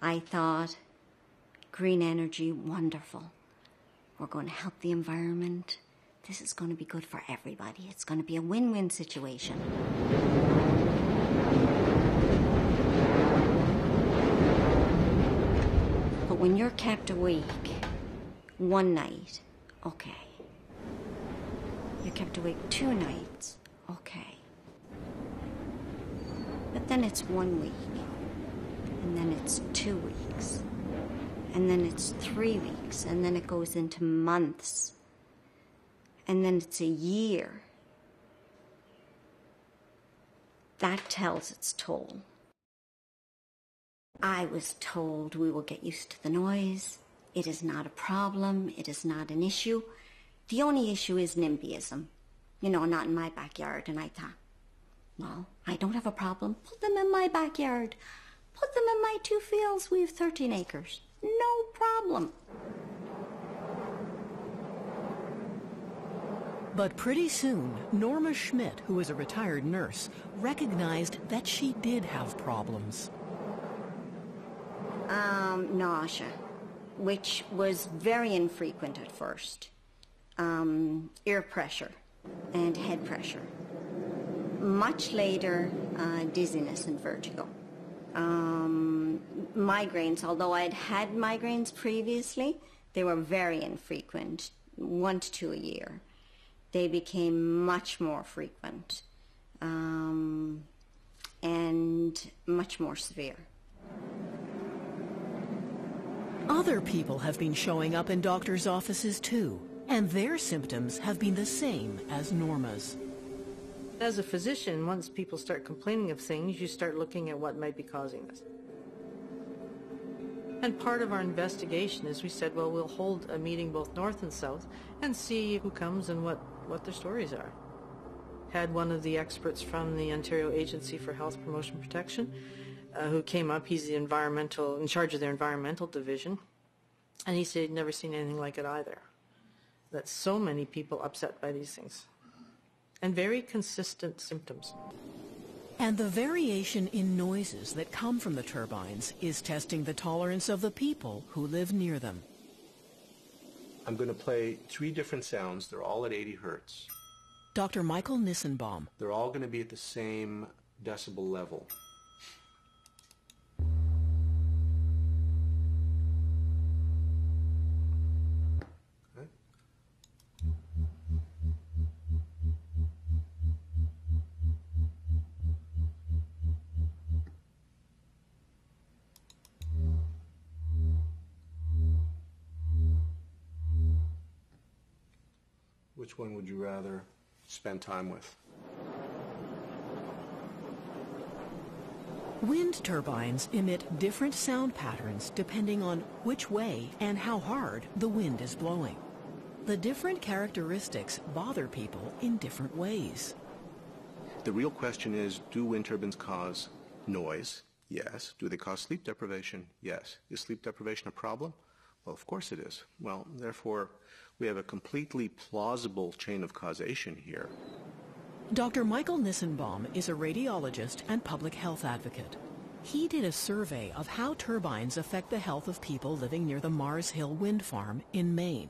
I thought, green energy, wonderful. We're going to help the environment. This is going to be good for everybody. It's going to be a win-win situation. But when you're kept awake one night, okay. You're kept awake 2 nights, okay. But then it's 1 week, and then it's 2 weeks, and then it's 3 weeks, and then it goes into months, and then it's a year. That tells its toll. I was told we will get used to the noise. It is not a problem. It is not an issue. The only issue is NIMBYism. You know, not in my backyard. And I thought, well, I don't have a problem. Put them in my backyard. Put them in my 2 fields. We have 13 acres. No problem. But pretty soon, Norma Schmidt, who is a retired nurse, recognized that she did have problems. Nausea, which was very infrequent at first. Ear pressure and head pressure. Much later, dizziness and vertigo. Migraines, although I'd had migraines previously, they were very infrequent, 1 to 2 a year. They became much more frequent and much more severe. Other people have been showing up in doctors' offices too, and their symptoms have been the same as Norma's. As a physician, once people start complaining of things, you start looking at what might be causing this. And part of our investigation is we said, well, we'll hold a meeting both north and south and see who comes and what their stories are. Had one of the experts from the Ontario Agency for Health Promotion Protection who came up. He's in charge of their environmental division, and he said he'd never seen anything like it either. That so many people upset by these things, and very consistent symptoms. And the variation in noises that come from the turbines is testing the tolerance of the people who live near them. I'm going to play 3 different sounds. They're all at 80 hertz. Dr. Michael Nissenbaum. They're all going to be at the same decibel level. Okay. Which one would you rather spend time with? Wind turbines emit different sound patterns depending on which way and how hard the wind is blowing. The different characteristics bother people in different ways. The real question is, do wind turbines cause noise? Yes. Do they cause sleep deprivation? Yes. Is sleep deprivation a problem? Well, of course it is. Well, therefore, we have a completely plausible chain of causation here. Dr. Michael Nissenbaum is a radiologist and public health advocate. He did a survey of how turbines affect the health of people living near the Mars Hill wind farm in Maine.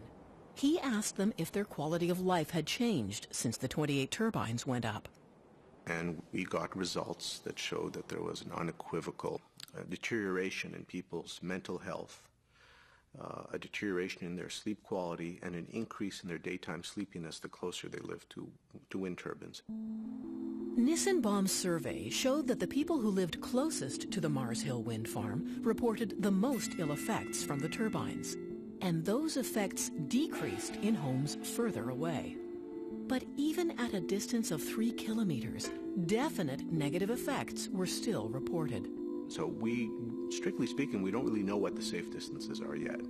He asked them if their quality of life had changed since the 28 turbines went up. And we got results that showed that there was an unequivocal deterioration in people's mental health, a deterioration in their sleep quality, and an increase in their daytime sleepiness the closer they lived to wind turbines. Nissenbaum's survey showed that the people who lived closest to the Mars Hill wind farm reported the most ill effects from the turbines, and those effects decreased in homes further away. But even at a distance of 3 kilometers, definite negative effects were still reported. So strictly speaking, we don't really know what the safe distances are yet.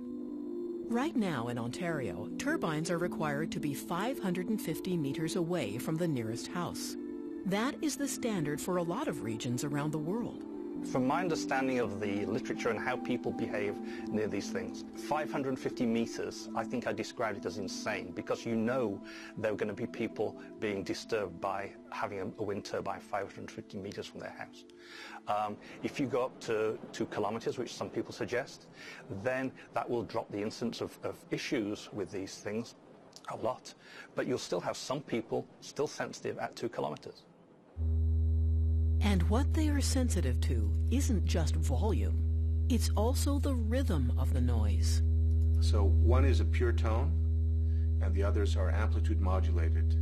Right now in Ontario, turbines are required to be 550 meters away from the nearest house. That is the standard for a lot of regions around the world. From my understanding of the literature and how people behave near these things, 550 meters, I think I described it as insane, because you know there are going to be people being disturbed by having a wind turbine 550 meters from their house. If you go up to 2 kilometers, which some people suggest, then that will drop the incidence of issues with these things a lot, but you'll still have some people still sensitive at 2 kilometers. And what they are sensitive to isn't just volume, it's also the rhythm of the noise. So one is a pure tone, and the others are amplitude modulated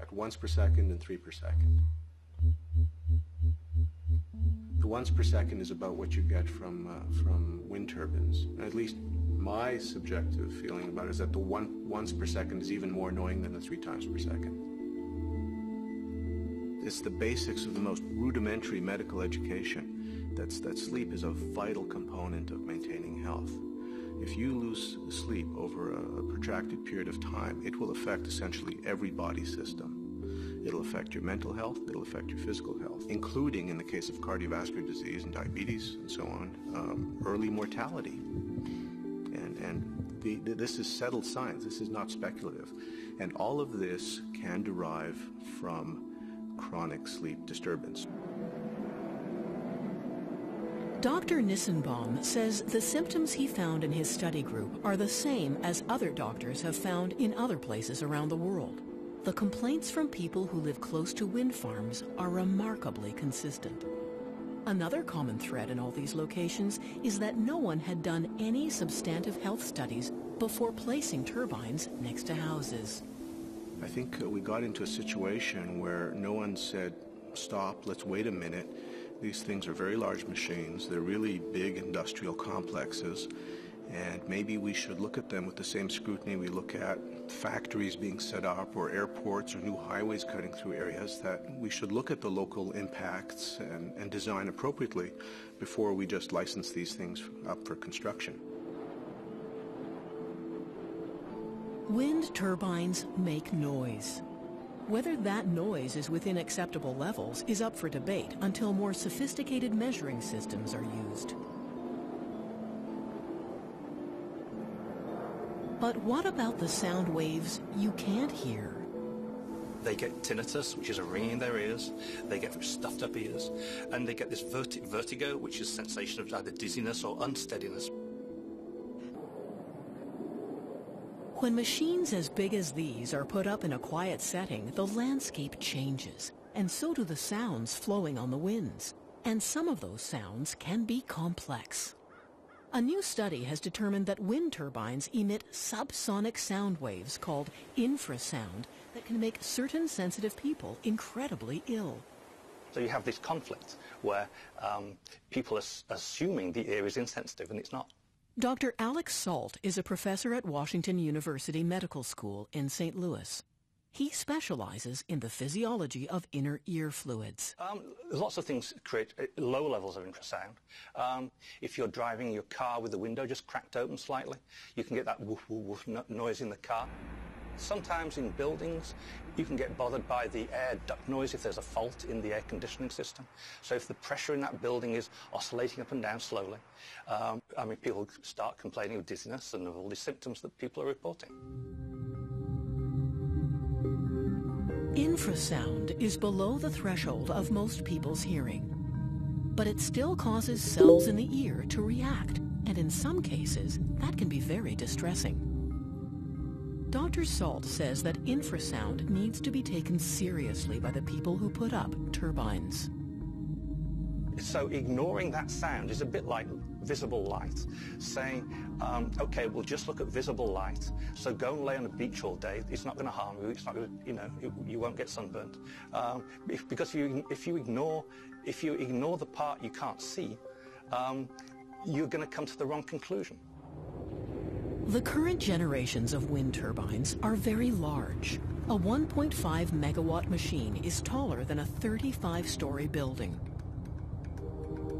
at 1s per second and 3 per second. The 1s per second is about what you get from wind turbines. At least my subjective feeling about it is that the 1s per second is even more annoying than the 3 times per second. It's the basics of the most rudimentary medical education that sleep is a vital component of maintaining health. If you lose sleep over a protracted period of time, it will affect essentially every body system. It'll affect your mental health, it'll affect your physical health, including, in the case of cardiovascular disease and diabetes and so on, early mortality. This is settled science, this is not speculative. And all of this can derive from chronic sleep disturbance. Dr. Nissenbaum says the symptoms he found in his study group are the same as other doctors have found in other places around the world. The complaints from people who live close to wind farms are remarkably consistent. Another common thread in all these locations is that no one had done any substantive health studies before placing turbines next to houses. I think we got into a situation where no one said, stop, let's wait a minute. These things are very large machines. They're really big industrial complexes. And maybe we should look at them with the same scrutiny we look at factories being set up or airports or new highways cutting through areas, that we should look at the local impacts and design appropriately before we just license these things up for construction. Wind turbines make noise. Whether that noise is within acceptable levels is up for debate until more sophisticated measuring systems are used. But what about the sound waves you can't hear? They get tinnitus, which is a ringing in their ears. They get stuffed up ears. And they get this vertigo, which is a sensation of either dizziness or unsteadiness. When machines as big as these are put up in a quiet setting, the landscape changes, and so do the sounds flowing on the winds. And some of those sounds can be complex. A new study has determined that wind turbines emit subsonic sound waves called infrasound that can make certain sensitive people incredibly ill. So you have this conflict where people are assuming the ear is insensitive, and it's not. Dr. Alex Salt is a professor at Washington University Medical School in St. Louis. He specializes in the physiology of inner ear fluids. Lots of things create low levels of infrasound. If you're driving your car with the window just cracked open slightly, you can get that woof, woof, woof noise in the car. Sometimes in buildings, you can get bothered by the air duct noise if there's a fault in the air conditioning system. So if the pressure in that building is oscillating up and down slowly, people start complaining of dizziness and of all the symptoms that people are reporting. Infrasound is below the threshold of most people's hearing, but it still causes cells in the ear to react, and in some cases, that can be very distressing. Dr. Salt says that infrasound needs to be taken seriously by the people who put up turbines. So ignoring that sound is a bit like visible light, saying, okay, we'll just look at visible light, so go and lay on a beach all day. It's not going to harm you. It's not going to, you won't get sunburnt. Because if you ignore the part you can't see, you're going to come to the wrong conclusion. The current generations of wind turbines are very large. A 1.5 megawatt machine is taller than a 35-story building.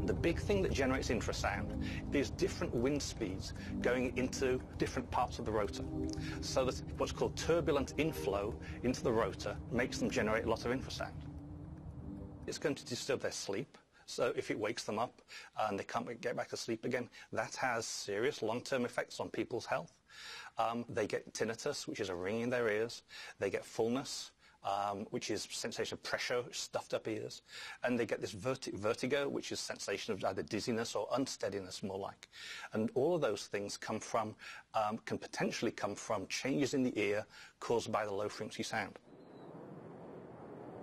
The big thing that generates infrasound is different wind speeds going into different parts of the rotor. So that what's called turbulent inflow into the rotor makes them generate a lot of infrasound. It's going to disturb their sleep. So if it wakes them up and they can't get back to sleep again, that has serious long-term effects on people's health. They get tinnitus, which is a ringing in their ears. They get fullness, which is sensation of pressure, stuffed up ears. And they get this vertigo, which is sensation of either dizziness or unsteadiness, more like. And all of those things come from, can potentially come from changes in the ear caused by the low-frequency sound.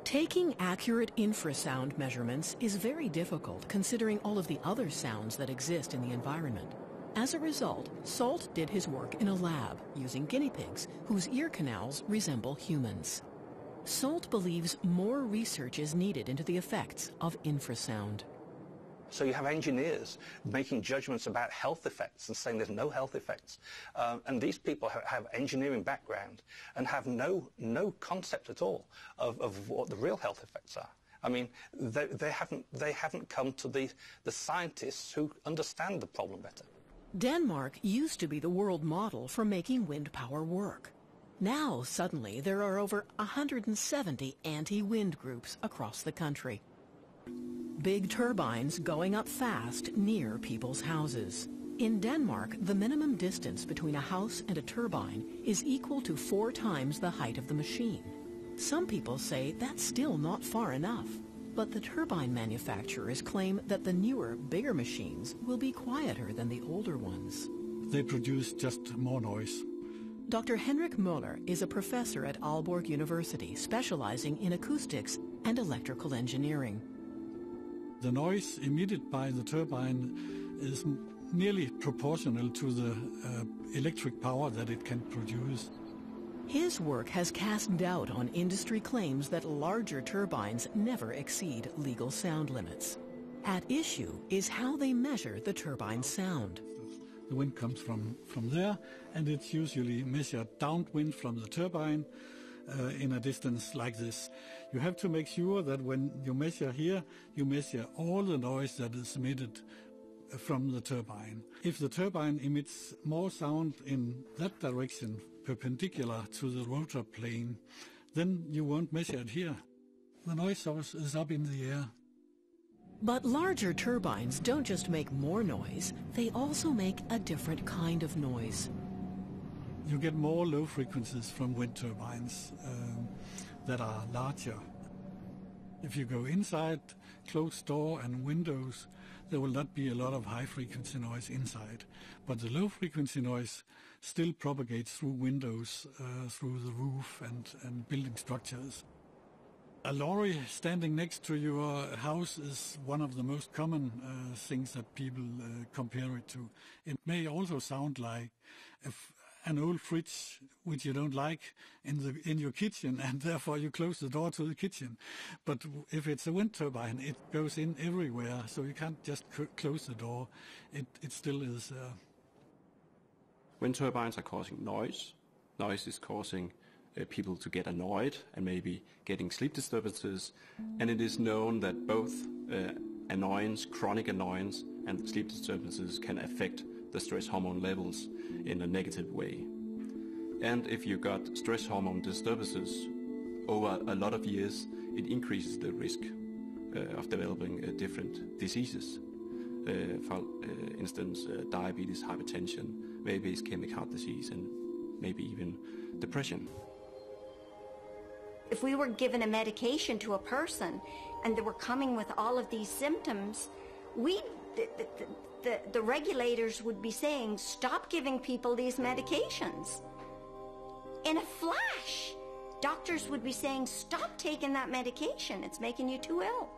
Taking accurate infrasound measurements is very difficult considering all of the other sounds that exist in the environment. As a result, Salt did his work in a lab using guinea pigs whose ear canals resemble humans. Salt believes more research is needed into the effects of infrasound. So you have engineers making judgments about health effects and saying there's no health effects. And these people have engineering background and have no concept at all of what the real health effects are. I mean, they haven't come to the scientists who understand the problem better. Denmark used to be the world model for making wind power work. Now, suddenly, there are over 170 anti-wind groups across the country. Big turbines going up fast near people's houses. In Denmark, the minimum distance between a house and a turbine is equal to 4 times the height of the machine. Some people say that's still not far enough, but the turbine manufacturers claim that the newer, bigger machines will be quieter than the older ones. They produce just more noise. Dr. Henrik Møller is a professor at Aalborg University specializing in acoustics and electrical engineering. The noise emitted by the turbine is nearly proportional to the electric power that it can produce. His work has cast doubt on industry claims that larger turbines never exceed legal sound limits. At issue is how they measure the turbine's sound. The wind comes from there, and it's usually measured downwind from the turbine in a distance like this. You have to make sure that when you measure here, you measure all the noise that is emitted from the turbine. If the turbine emits more sound in that direction, perpendicular to the rotor plane, then you won't measure it here. The noise source is up in the air. But larger turbines don't just make more noise, they also make a different kind of noise. You get more low frequencies from wind turbines that are larger. If you go inside closed door and windows, there will not be a lot of high frequency noise inside. But the low frequency noise still propagates through windows, through the roof and building structures. A lorry standing next to your house is one of the most common things that people compare it to. It may also sound like an old fridge which you don't like in your kitchen, and therefore you close the door to the kitchen. But if it's a wind turbine, it goes in everywhere, so you can't just close the door. It still is. Wind turbines are causing noise. Noise is causing people to get annoyed and maybe getting sleep disturbances. And it is known that both annoyance, chronic annoyance, and sleep disturbances can affect the stress hormone levels in a negative way. And if you got stress hormone disturbances over a lot of years, it increases the risk of developing different diseases. For instance, diabetes, hypertension, maybe ischemic heart disease, and maybe even depression. If we were given a medication to a person and they were coming with all of these symptoms, the regulators would be saying, stop giving people these medications. In a flash, doctors would be saying, stop taking that medication. It's making you too ill.